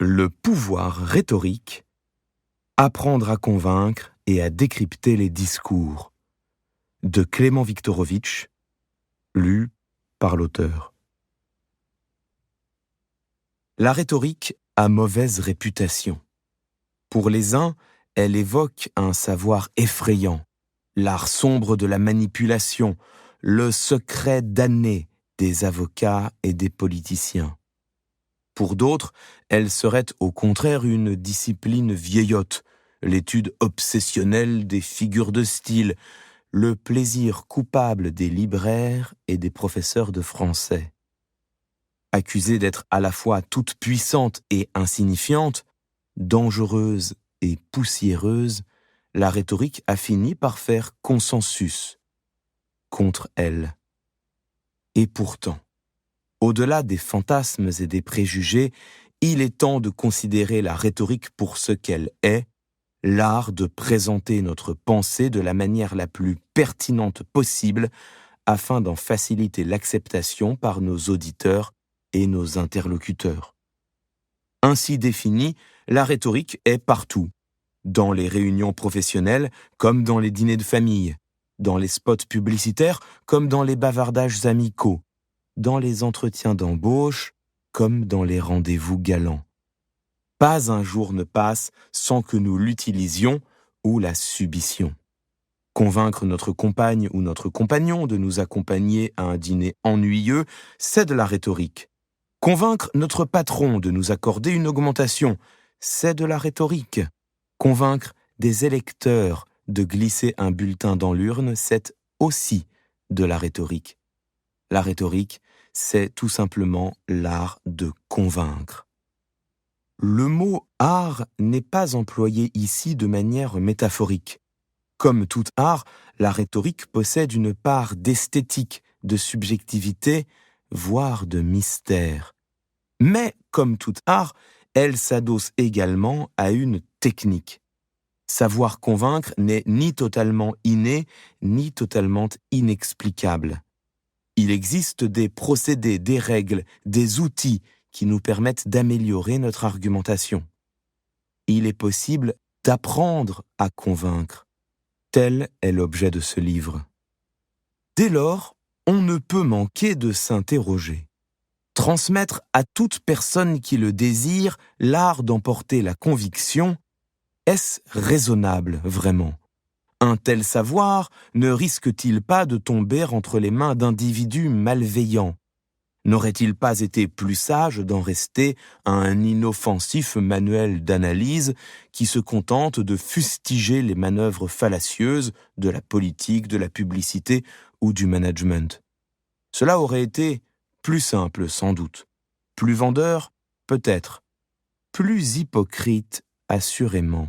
Le pouvoir rhétorique, apprendre à convaincre et à décrypter les discours, de Clément Viktorovitch, lu par l'auteur. La rhétorique a mauvaise réputation. Pour les uns, elle évoque un savoir effrayant, l'art sombre de la manipulation, le secret damné des avocats et des politiciens. Pour d'autres, elle serait au contraire une discipline vieillotte, l'étude obsessionnelle des figures de style, le plaisir coupable des libraires et des professeurs de français. Accusée d'être à la fois toute puissante et insignifiante, dangereuse et poussiéreuse, la rhétorique a fini par faire consensus contre elle. Et pourtant, au-delà des fantasmes et des préjugés, il est temps de considérer la rhétorique pour ce qu'elle est, l'art de présenter notre pensée de la manière la plus pertinente possible afin d'en faciliter l'acceptation par nos auditeurs et nos interlocuteurs. Ainsi définie, la rhétorique est partout, dans les réunions professionnelles comme dans les dîners de famille, dans les spots publicitaires comme dans les bavardages amicaux, dans les entretiens d'embauche comme dans les rendez-vous galants. Pas un jour ne passe sans que nous l'utilisions ou la subissions. Convaincre notre compagne ou notre compagnon de nous accompagner à un dîner ennuyeux, c'est de la rhétorique. Convaincre notre patron de nous accorder une augmentation, c'est de la rhétorique. Convaincre des électeurs de glisser un bulletin dans l'urne, c'est aussi de la rhétorique. La rhétorique, c'est tout simplement l'art de convaincre. Le mot « art » n'est pas employé ici de manière métaphorique. Comme tout art, la rhétorique possède une part d'esthétique, de subjectivité, voire de mystère. Mais, comme tout art, elle s'adosse également à une technique. Savoir convaincre n'est ni totalement inné, ni totalement inexplicable. Il existe des procédés, des règles, des outils qui nous permettent d'améliorer notre argumentation. Il est possible d'apprendre à convaincre. Tel est l'objet de ce livre. Dès lors, on ne peut manquer de s'interroger. Transmettre à toute personne qui le désire l'art d'emporter la conviction, est-ce raisonnable vraiment ? Un tel savoir ne risque-t-il pas de tomber entre les mains d'individus malveillants ? N'aurait-il pas été plus sage d'en rester à un inoffensif manuel d'analyse qui se contente de fustiger les manœuvres fallacieuses de la politique, de la publicité ou du management ? Cela aurait été plus simple sans doute, plus vendeur peut-être, plus hypocrite assurément.